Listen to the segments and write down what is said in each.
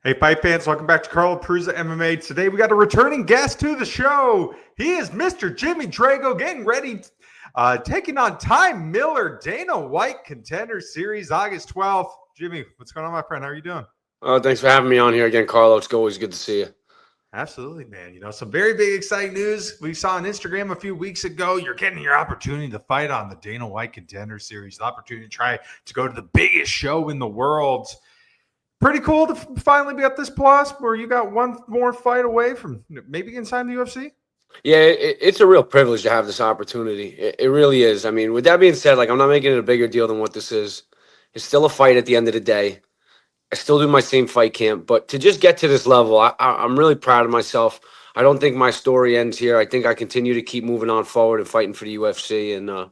Hey, fight fans, welcome back to Carlo Prusa MMA. Today, we got a returning guest to the show. He is Mr. Jimmy Drago, getting ready, taking on Ty Miller, Dana White Contender Series, August 12th. Jimmy, what's going on, my friend? How are you doing? Oh, thanks for having me on here again, Carlo. It's always good to see you. Absolutely, man. You know, some very big, exciting news. We saw on Instagram a few weeks ago, you're getting your opportunity to fight on the Dana White Contender Series, the opportunity to try to go to the biggest show in the world. Pretty cool to finally be at this plus where you got one more fight away from maybe inside the UFC. Yeah, it's a real privilege to have this opportunity. It really is. I mean, with that being said, like I'm not making it a bigger deal than what this is. It's still a fight at the end of the day. I still do my same fight camp, but to just get to this level, I'm really proud of myself. I don't think my story ends here. I think I continue to keep moving on forward and fighting for the UFC, and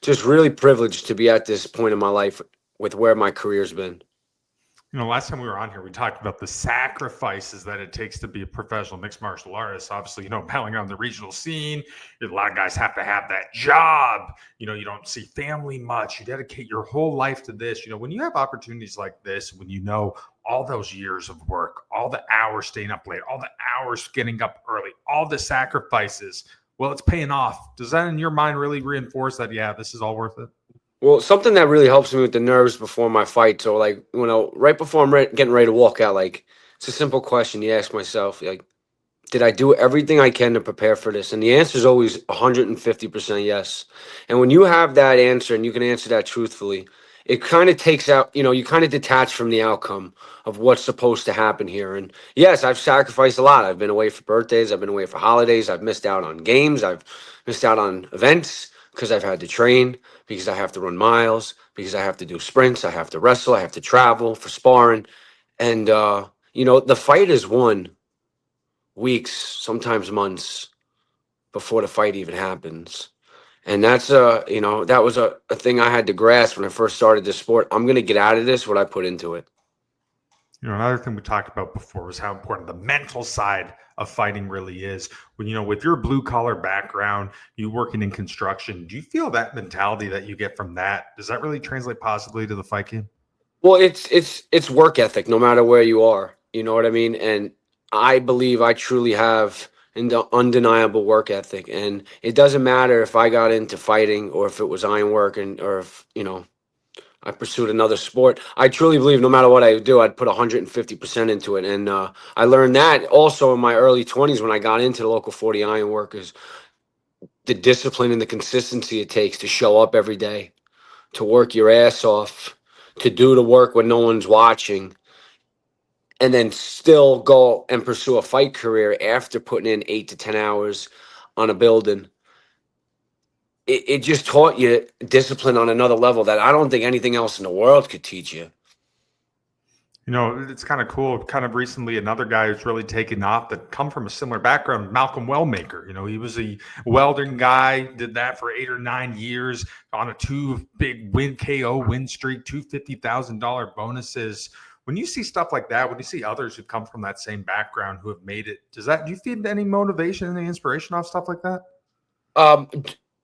just really privileged to be at this point in my life with where my career's been. You know, last time we were on here, we talked about the sacrifices that it takes to be a professional mixed martial artist. Obviously, you know, battling on the regional scene, a lot of guys have to have that job. You know, you don't see family much. You dedicate your whole life to this. You know, when you have opportunities like this, when you know all those years of work, all the hours staying up late, all the hours getting up early, all the sacrifices, well, it's paying off. Does that in your mind really reinforce that, yeah, this is all worth it? Well, something that really helps me with the nerves before my fight. So, like, you know, right before I'm getting ready to walk out, like, it's a simple question you ask myself, like, did I do everything I can to prepare for this? And the answer is always 150% yes. And when you have that answer and you can answer that truthfully, it kind of takes out, you know, you kind of detach from the outcome of what's supposed to happen here. And yes, I've sacrificed a lot. I've been away for birthdays. I've been away for holidays. I've missed out on games. I've missed out on events because I've had to train, because I have to run miles, because I have to do sprints. I have to wrestle. I have to travel for sparring. And, you know, the fight is won weeks, sometimes months before the fight even happens. And that's you know, that was a thing I had to grasp when I first started this sport. I'm gonna get out of this what I put into it. You know, another thing we talked about before was how important the mental side of fighting really is. When, you know, with your blue collar background, you working in construction, do you feel that mentality that you get from that? Does that really translate positively to the fight game? Well, it's work ethic no matter where you are. You know what I mean? And I believe I truly have an undeniable work ethic. And it doesn't matter if I got into fighting or if it was ironwork and or if, you know, I pursued another sport. I truly believe no matter what I do, I'd put 150% into it. And I learned that also in my early 20s when I got into the local 40 ironworkers, the discipline and the consistency it takes to show up every day, to work your ass off, to do the work when no one's watching, and then still go and pursue a fight career after putting in 8 to 10 hours on a building. It just taught you discipline on another level that I don't think anything else in the world could teach you. You know, it's kind of cool. Kind of recently, another guy who's really taken off that come from a similar background, Malcolm Wellmaker. You know, he was a welding guy, did that for 8 or 9 years on a two big KO win streak, $250,000 bonuses. When you see stuff like that, when you see others who come from that same background who have made it, do you feel any motivation, any inspiration off stuff like that? Um,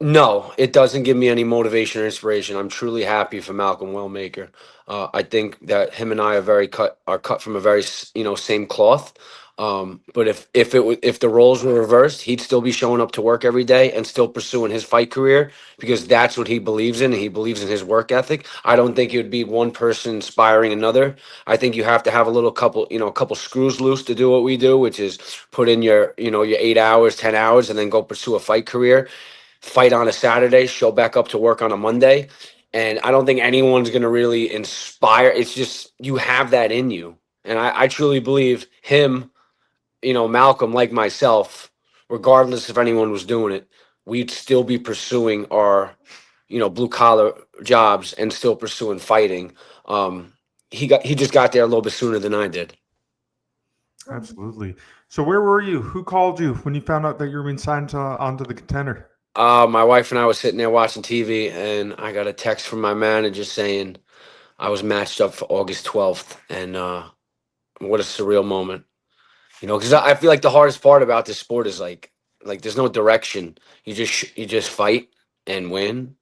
no, it doesn't give me any motivation or inspiration. I'm truly happy for Malcolm Wellmaker. I think that him and I are cut from a very you know, same cloth. But if the roles were reversed, he'd still be showing up to work every day and still pursuing his fight career because that's what he believes in. And he believes in his work ethic. I don't think it would be one person inspiring another. I think you have to have a couple screws loose to do what we do, which is put in your, you know, your 8 hours, 10 hours, and then go pursue a fight career, fight on a Saturday, show back up to work on a Monday. And I don't think anyone's going to really inspire. It's just you have that in you. And I truly believe him, you know, Malcolm, like myself, regardless if anyone was doing it, we'd still be pursuing our, you know, blue collar jobs and still pursuing fighting. He just got there a little bit sooner than I did. Absolutely. So where were you? Who called you when you found out that you were being signed onto the Contender? My wife and I was sitting there watching TV, and I got a text from my manager saying I was matched up for August 12th. And what a surreal moment, you know, because I feel like the hardest part about this sport is like there's no direction. You just fight and win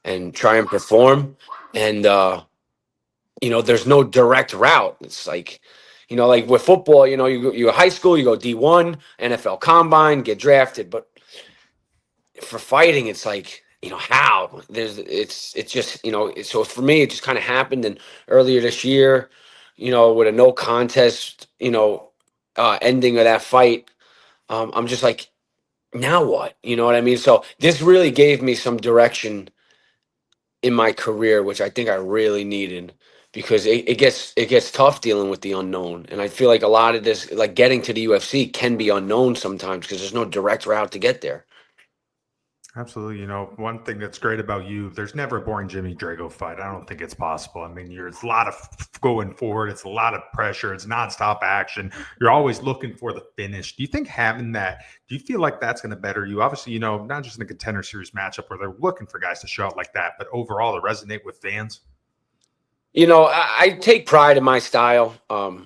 and try and perform, and you know, there's no direct route. It's like You know, like with football, you know, you go high school, you go D1, NFL Combine, get drafted. But for fighting, it's like, you know, how it's just, you know, so for me, it just kind of happened. And earlier this year, you know, with a no contest, you know, ending of that fight, I'm just like, now what? You know what I mean? So this really gave me some direction in my career, which I think I really needed, because it gets tough dealing with the unknown. And I feel like a lot of this, like getting to the UFC, can be unknown sometimes because there's no direct route to get there. Absolutely. You know, one thing that's great about you, there's never a boring Jimmy Drago fight. I don't think it's possible. I mean, it's a lot of going forward. It's a lot of pressure. It's nonstop action. You're always looking for the finish. Do you think having that, do you feel like that's going to better you? Obviously, you know, not just in a Contender Series matchup where they're looking for guys to show out like that, but overall to resonate with fans? You know, I take pride in my style. I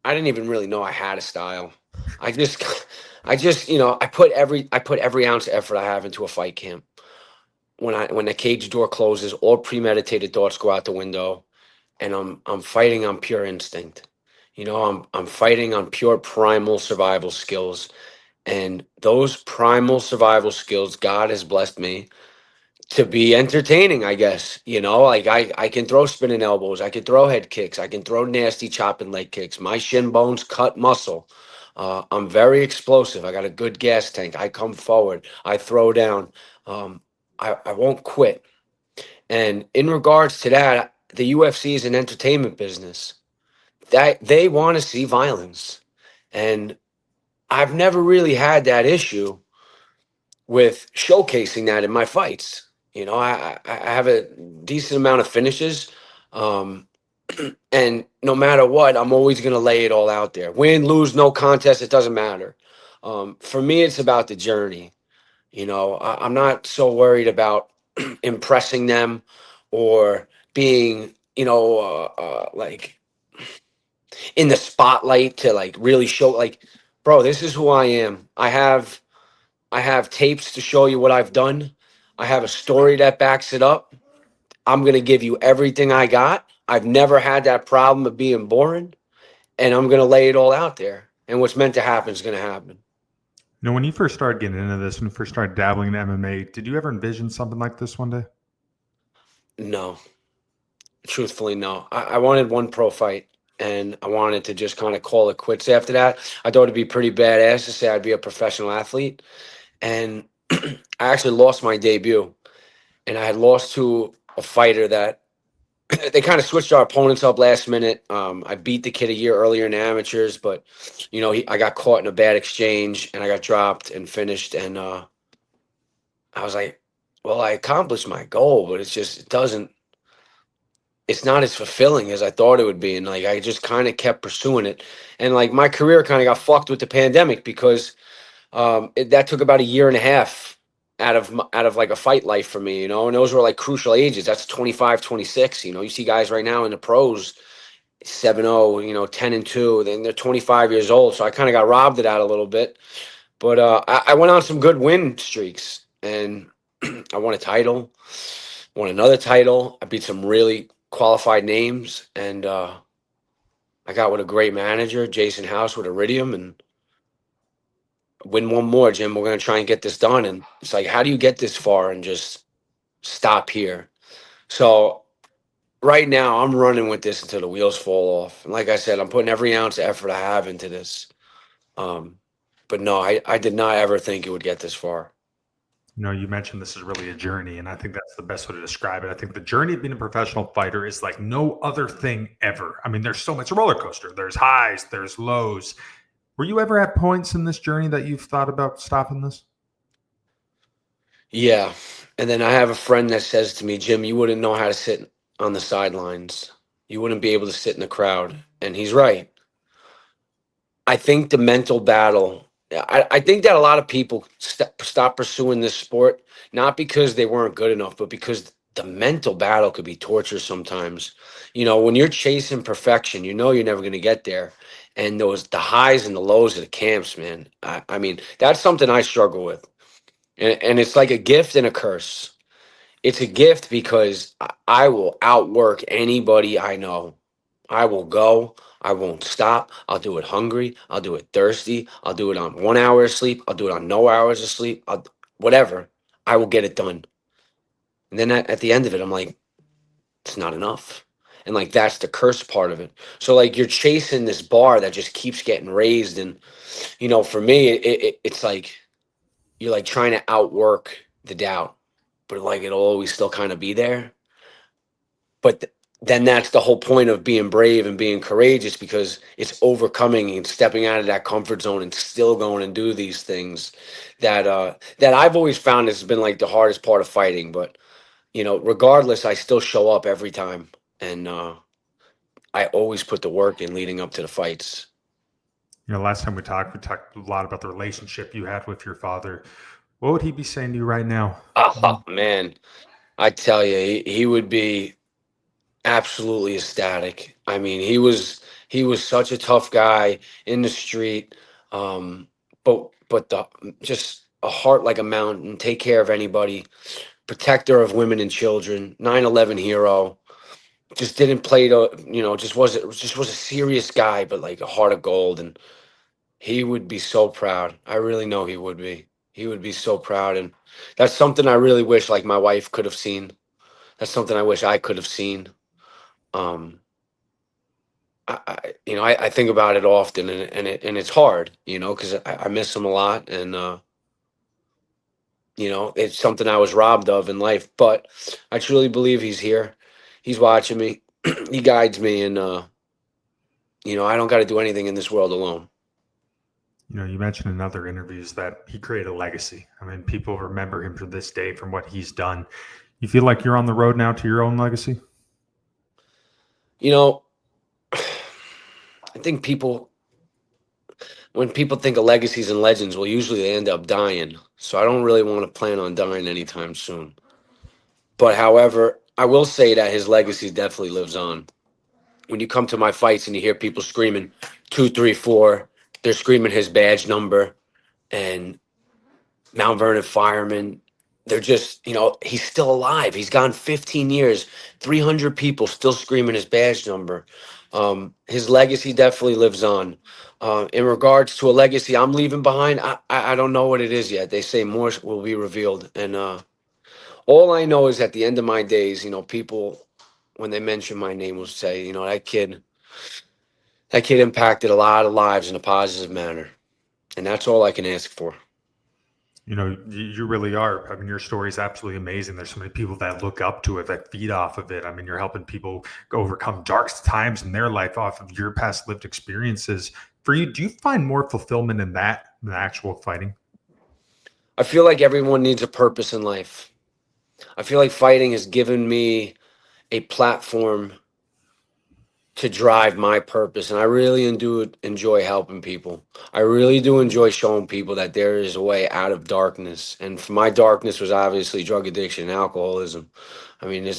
didn't even really know I had a style. I just, you know, I put every ounce of effort I have into a fight camp. When the cage door closes, all premeditated thoughts go out the window, and I'm fighting on pure instinct. You know, I'm fighting on pure primal survival skills, and those primal survival skills, God has blessed me to be entertaining, I guess. You know, like I can throw spinning elbows, I can throw head kicks, I can throw nasty chopping leg kicks. My shin bones cut muscle. I'm very explosive. I got a good gas tank. I come forward. I throw down. Um, I won't quit. And in regards to that, the UFC is an entertainment business. That they want to see violence. And I've never really had that issue with showcasing that in my fights. You know, I have a decent amount of finishes. Um, and no matter what, I'm always going to lay it all out there. Win, lose, no contest, it doesn't matter. For me, it's about the journey. You know, I'm not so worried about impressing them or being, you know, like in the spotlight to like really show, like, bro, this is who I am. I have tapes to show you what I've done. I have a story that backs it up. I'm going to give you everything I got. I've never had that problem of being boring, and I'm going to lay it all out there. And what's meant to happen is going to happen. You know, when you first started getting into this, when you first started dabbling in MMA, did you ever envision something like this one day? No, truthfully, no. I wanted one pro fight, and I wanted to just kind of call it quits after that. I thought it'd be pretty badass to say I'd be a professional athlete. And I actually lost my debut, and I had lost to a fighter that they kind of switched our opponents up last minute. I beat the kid a year earlier in the amateurs, but you know, I got caught in a bad exchange and I got dropped and finished. And I was like, well, I accomplished my goal, but it's not as fulfilling as I thought it would be. And like, I just kind of kept pursuing it. And like, my career kind of got fucked with the pandemic because that took about a year and a half out of like a fight life for me, you know, and those were like crucial ages. That's 25, 26. You know, you see guys right now in the pros 7-0, you know, 10-2, then they're 25 years old. So I kind of got robbed of that a little bit. But I went on some good win streaks, and I won a title, won another title. I beat some really qualified names, and I got with a great manager, Jason House with Iridium, and win one more, Jim. We're going to try and get this done. And it's like, how do you get this far and just stop here? So right now, I'm running with this until the wheels fall off. And like I said, I'm putting every ounce of effort I have into this. Um, but no, I did not ever think it would get this far. You know, you mentioned this is really a journey, and I think that's the best way to describe it. I think the journey of being a professional fighter is like no other thing ever. I mean, there's so much roller coaster. There's highs, there's lows. Were you ever at points in this journey that you've thought about stopping this? Yeah. And then I have a friend that says to me, Jim, you wouldn't know how to sit on the sidelines. You wouldn't be able to sit in the crowd. And he's right. I think the mental battle, I think that a lot of people stop pursuing this sport, not because they weren't good enough, but because the mental battle could be torture sometimes. You know, when you're chasing perfection, you know you're never going to get there. And the highs and the lows of the camps, man. I mean, that's something I struggle with. And it's like a gift and a curse. It's a gift because I will outwork anybody I know. I will go. I won't stop. I'll do it hungry. I'll do it thirsty. I'll do it on 1 hour of sleep. I'll do it on no hours of sleep. Whatever. I will get it done. And then at the end of it, I'm like, it's not enough. And like, that's the curse part of it. So like, you're chasing this bar that just keeps getting raised. And, for me, it's like, you're like trying to outwork the doubt, but like, it'll always still kind of be there. But then that's the whole point of being brave and being courageous, because it's overcoming and stepping out of that comfort zone and still going and do these things that I've always found has been like the hardest part of fighting. But regardless, I still show up every time, and I always put the work in leading up to the fights. Last time we talked a lot about the relationship you had with your father. What would he be saying to you right now? Oh man, I tell you, he would be absolutely ecstatic. I mean, he was such a tough guy in the street, but just a heart like a mountain. Take care of anybody, protector of women and children. 9/11 hero. Just didn't play to just was a serious guy, but like a heart of gold. And he would be so proud. I really know he would be. He would be so proud, and that's something I really wish like my wife could have seen. That's something I wish I could have seen. Um, I think about it often, and it's hard, because I miss him a lot, and it's something I was robbed of in life. But I truly believe he's here. He's watching me. He guides me, and I don't got to do anything in this world alone. You mentioned in other interviews that he created a legacy. I mean, people remember him to this day from what he's done. You feel like you're on the road now to your own legacy? I think when people think of legacies and legends, well, usually they end up dying. So I don't really want to plan on dying anytime soon. But however, I will say that his legacy definitely lives on. When you come to my fights and you hear people screaming 234, they're screaming his badge number, and Mount Vernon fireman. They're just, he's still alive. He's gone 15 years, 300 people still screaming his badge number. His legacy definitely lives on. In regards to a legacy I'm leaving behind, I don't know what it is yet. They say more will be revealed. And all I know is at the end of my days, people, when they mention my name, will say, that kid impacted a lot of lives in a positive manner. And that's all I can ask for. You really are. I mean, your story is absolutely amazing. There's so many people that look up to it, that feed off of it. I mean, you're helping people overcome dark times in their life off of your past lived experiences. For you, do you find more fulfillment in that than actual fighting? I feel like everyone needs a purpose in life. I feel like fighting has given me a platform to drive my purpose, and I really do enjoy helping people. I really do enjoy showing people that there is a way out of darkness, and for my darkness was obviously drug addiction and alcoholism. I mean,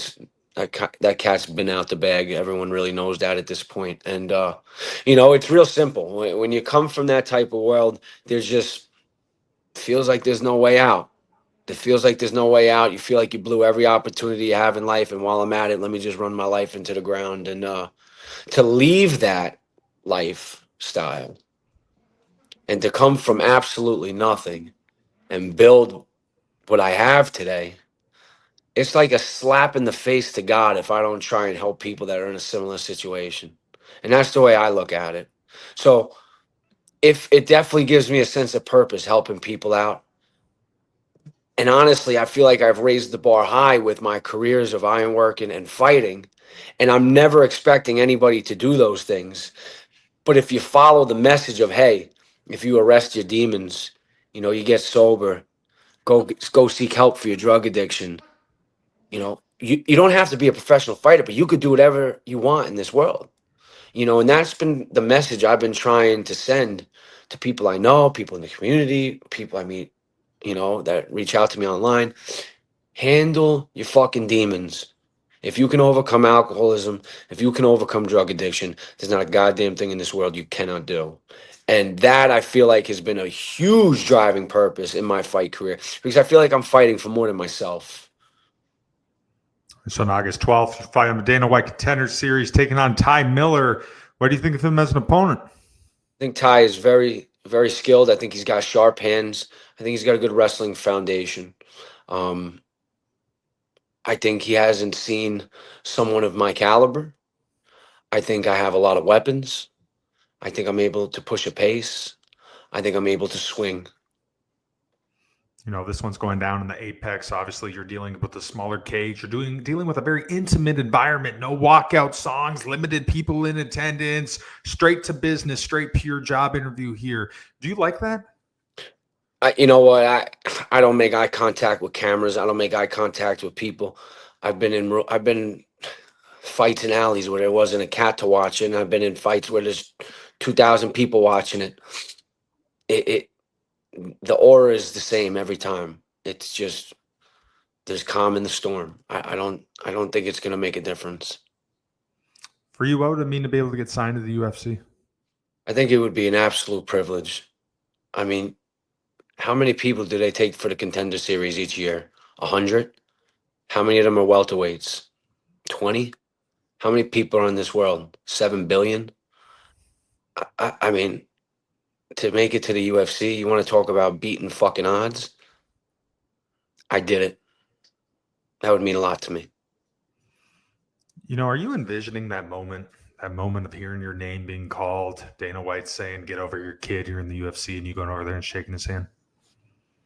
that cat's been out the bag. Everyone really knows that at this point. And it's real simple. When you come from that type of world, there's just feels like there's no way out. It feels like there's no way out. You feel like you blew every opportunity you have in life, and while I'm at it, let me just run my life into the ground. And to leave that lifestyle and to come from absolutely nothing and build what I have today, it's like a slap in the face to God if I don't try and help people that are in a similar situation. And that's the way I look at it. So if it definitely gives me a sense of purpose, helping people out. And honestly, I feel like I've raised the bar high with my careers of ironworking and fighting. And I'm never expecting anybody to do those things. But if you follow the message of, hey, if you arrest your demons, you get sober, go seek help for your drug addiction. You don't have to be a professional fighter, but you could do whatever you want in this world. And that's been the message I've been trying to send to people I know, people in the community, people I meet, that reach out to me online. Handle your fucking demons. If you can overcome alcoholism, if you can overcome drug addiction, there's not a goddamn thing in this world you cannot do. And that I feel like has been a huge driving purpose in my fight career, because I feel like I'm fighting for more than myself. So on August 12th, you fight on the Dana White Contender Series, taking on Ty Miller. What do you think of him as an opponent? I think Ty is very, very skilled. I think he's got sharp hands. I think he's got a good wrestling foundation. Um, I think he hasn't seen someone of my caliber. I think I have a lot of weapons. I think I'm able to push a pace. I think I'm able to swing. This one's going down in the apex. Obviously, you're dealing with a smaller cage. You're dealing with a very intimate environment. No walkout songs, limited people in attendance, straight to business, straight pure job interview here. Do you like that? You know what? I don't make eye contact with cameras. I don't make eye contact with people. I've been in fights in alleys where there wasn't a cat to watch it, and I've been in fights where there's 2,000 people watching it. It the aura is the same every time. It's just there's calm in the storm. I don't think it's gonna make a difference. For you, what would it mean to be able to get signed to the UFC? I think it would be an absolute privilege. I mean, how many people do they take for the Contender Series each year? 100? How many of them are welterweights? 20? How many people are in this world? 7 billion? I mean, to make it to the UFC, you want to talk about beating fucking odds? I did it. That would mean a lot to me. Are you envisioning that moment of hearing your name being called, Dana White saying, get over your kid, you're in the UFC, and you going over there and shaking his hand?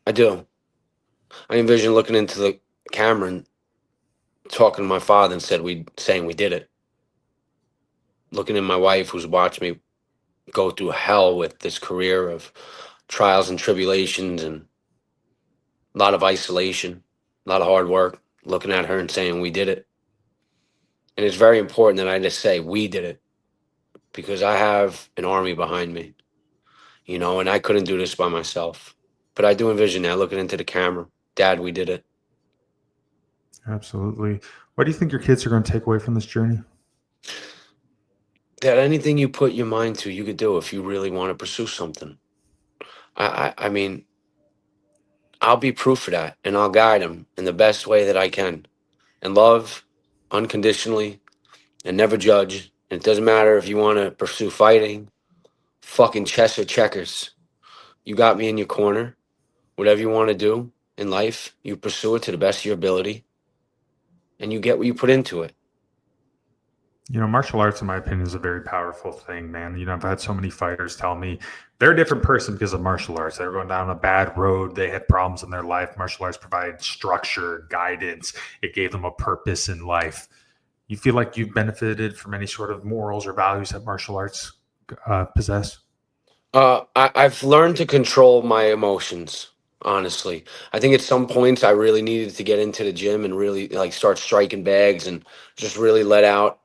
I do. I envision looking into the camera and talking to my father and saying we did it. Looking at my wife who's watched me go through hell with this career of trials and tribulations and a lot of isolation, a lot of hard work, looking at her and saying we did it. And it's very important that I just say we did it because I have an army behind me, and I couldn't do this by myself. But I do envision that looking into the camera. Dad, we did it. Absolutely. What do you think your kids are going to take away from this journey? That anything you put your mind to, you could do if you really want to pursue something. I mean, I'll be proof of that, and I'll guide them in the best way that I can, and love unconditionally, and never judge. And it doesn't matter if you want to pursue fighting, fucking chess or checkers. You got me in your corner. Whatever you want to do in life, you pursue it to the best of your ability, and you get what you put into it. Martial arts, in my opinion, is a very powerful thing, man. I've had so many fighters tell me they're a different person because of martial arts. They were going down a bad road. They had problems in their life. Martial arts provided structure, guidance. It gave them a purpose in life. You feel like you've benefited from any sort of morals or values that martial arts possess? I've learned to control my emotions. Honestly, I think at some points I really needed to get into the gym and really like start striking bags and just really let out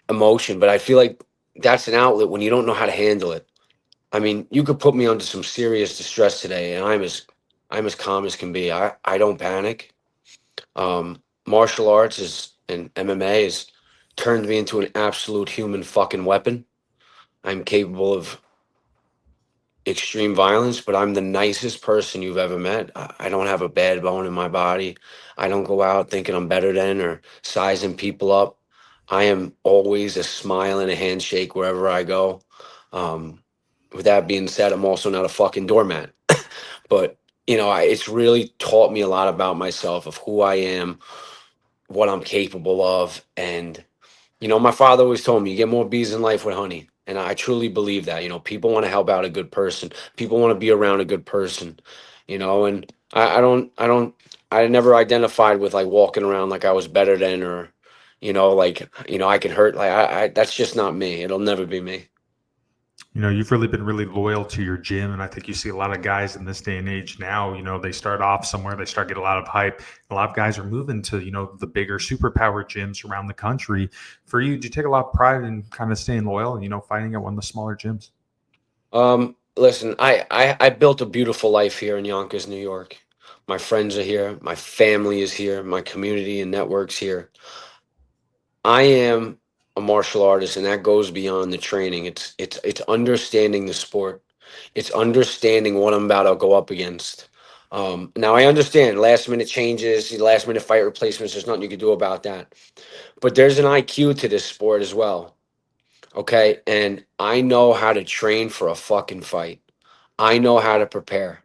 emotion. But I feel like that's an outlet when you don't know how to handle it. I mean, you could put me under some serious distress today, and I'm as calm as can be. I don't panic. Martial arts is and MMA has turned me into an absolute human fucking weapon. I'm capable of extreme violence, but I'm the nicest person you've ever met. I don't have a bad bone in my body. I don't go out thinking I'm better than or sizing people up. I am always a smile and a handshake wherever I go. Um, with that being said, I'm also not a fucking doormat. But it's really taught me a lot about myself, of who I am, what I'm capable of, and my father always told me, you get more bees in life with honey. And I truly believe that. People want to help out a good person. People want to be around a good person. And I never identified with like walking around like I was better than, or, I can hurt. Like that's just not me. It'll never be me. You've really been really loyal to your gym. And I think you see a lot of guys in this day and age now, they start off somewhere, they start getting a lot of hype. A lot of guys are moving to, the bigger superpower gyms around the country. For you, do you take a lot of pride in kind of staying loyal and, fighting at one of the smaller gyms? Listen, I built a beautiful life here in Yonkers, New York. My friends are here. My family is here. My community and networks here. I am a martial artist, and that goes beyond the training. It's understanding the sport. It's understanding what I'm about to go up against. Now I understand last minute changes, last minute fight replacements. There's nothing you can do about that. But there's an IQ to this sport as well. Okay. And I know how to train for a fucking fight. I know how to prepare.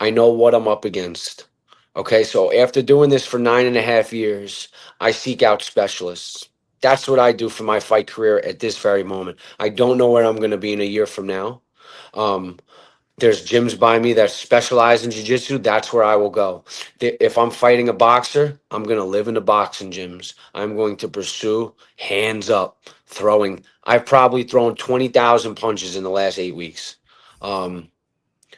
I know what I'm up against. Okay. So after doing this for 9.5 years, I seek out specialists. That's what I do for my fight career at this very moment. I don't know where I'm going to be in a year from now. Um, There's gyms by me that specialize in jiu-jitsu. That's where I will go. If I'm fighting a boxer, I'm going to live in the boxing gyms. I'm going to pursue hands up throwing. I've probably thrown 20,000 punches in the last 8 weeks. Um,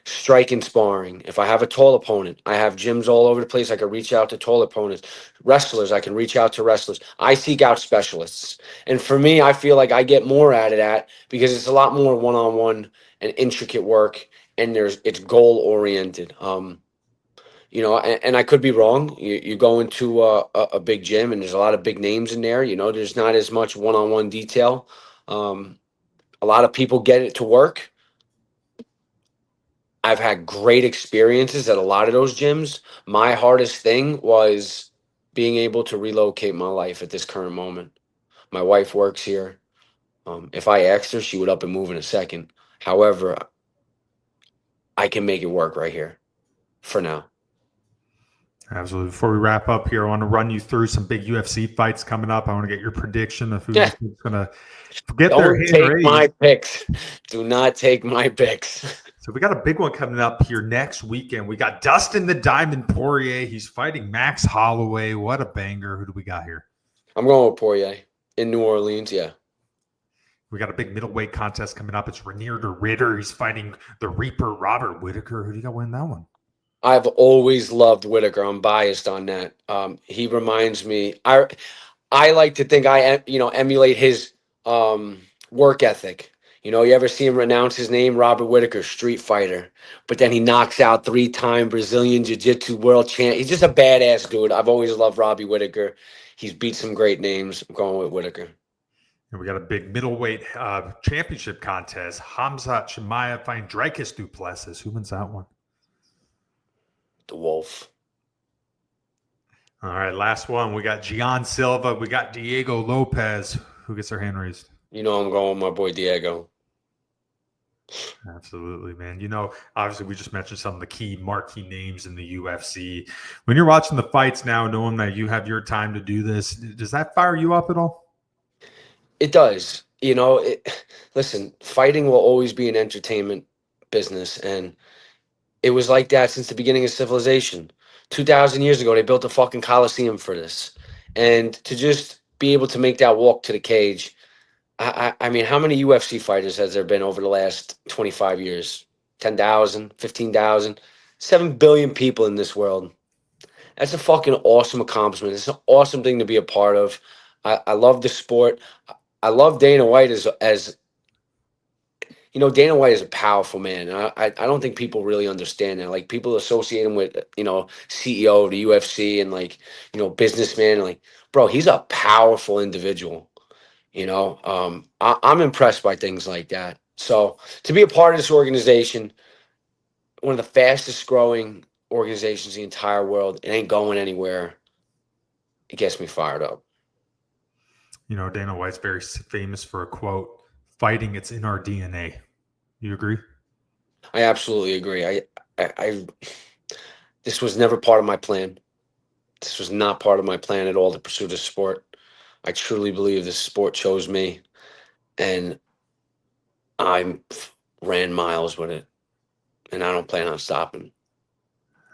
Strike and sparring. If I have a tall opponent, I have gyms all over the place. I can reach out to tall opponents. Wrestlers, I can reach out to wrestlers. I seek out specialists. And for me, I feel like I get more out of that because it's a lot more one-on-one and intricate work, and it's goal oriented. And I could be wrong. You go into a big gym and there's a lot of big names in there. There's not as much one-on-one detail. A lot of people get it to work. I've had great experiences at a lot of those gyms. My hardest thing was being able to relocate my life at this current moment. My wife works here. If I asked her, she would up and move in a second. However, I can make it work right here for now. Absolutely. Before we wrap up here, I want to run you through some big UFC fights coming up. I want to get your prediction of who's Yeah. going to get their Don't hand take raised. my picks. Do not take my picks. So we got a big one coming up here next weekend. We got Dustin the Diamond Poirier. He's fighting Max Holloway. What a banger. Who do we got here? I'm going with Poirier in New Orleans. Yeah. We got a big middleweight contest coming up. It's Ranier to Ritter. He's fighting the Reaper, Robert Whitaker. Who do you got win that one? I've always loved Whitaker. I'm biased on that. He reminds me. I like to think I emulate his work ethic. You ever see him renounce his name, Robert Whitaker, street fighter, but then he knocks out 3-time Brazilian Jiu-Jitsu world champ. He's just a badass dude. I've always loved Robbie Whitaker. He's beat some great names. I'm going with Whitaker. And we got a big middleweight championship contest. Hamzat Chimaev fighting Dricus du Plessis. Who wins that one? The Wolf. All right, last one. We got Gian Silva. We got Diego Lopez. Who gets their hand raised? I'm going with my boy Diego. Absolutely, man. Obviously, we just mentioned some of the key marquee names in the UFC. When you're watching the fights now, knowing that you have your time to do this, does that fire you up at all? It does. Listen, fighting will always be an entertainment business, and it was like that since the beginning of civilization. 2,000 years ago, they built a fucking coliseum for this, and to just be able to make that walk to the cage. I mean, how many UFC fighters has there been over the last 25 years? 10,000, 15,000, 7 billion people in this world. That's a fucking awesome accomplishment. It's an awesome thing to be a part of. I love the sport. I love Dana White as Dana White is a powerful man. I don't think people really understand that. Like, people associate him with, CEO of the UFC and businessman. Like, bro, he's a powerful individual. I'm impressed by things like that. So to be a part of this organization, one of the fastest growing organizations in the entire world, it ain't going anywhere. It gets me fired up. Dana White's very famous for a quote, "Fighting, it's in our DNA." You agree? I absolutely agree. I this was never part of my plan. This was not part of my plan at all to pursue this sport. I truly believe this sport chose me, and I ran miles with it, and I don't plan on stopping.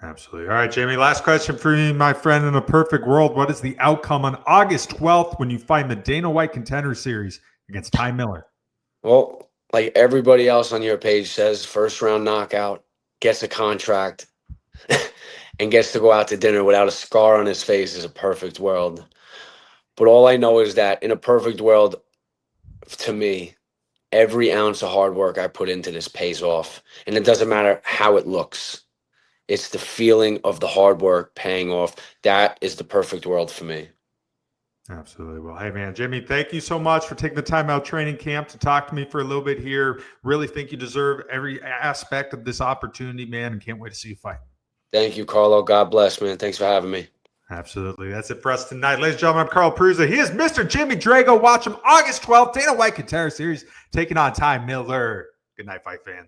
Absolutely. All right, Jamie, last question for you, my friend. In a perfect world, what is the outcome on August 12th when you fight the Dana White Contender Series against Ty Miller? Well, like everybody else on your page says, first round knockout, gets a contract, and gets to go out to dinner without a scar on his face is a perfect world. But all I know is that in a perfect world, to me, every ounce of hard work I put into this pays off. And it doesn't matter how it looks. It's the feeling of the hard work paying off. That is the perfect world for me. Absolutely. Well, hey, man, Jimmy, thank you so much for taking the time out training camp to talk to me for a little bit here. Really think you deserve every aspect of this opportunity, man, and can't wait to see you fight. Thank you, Carlo. God bless, man. Thanks for having me. Absolutely. That's it for us tonight. Ladies and gentlemen, I'm Carl Prusa. He is Mr. Jimmy Drago. Watch him August 12th, Dana White Contender Series, taking on Ty Miller. Good night, fight fans.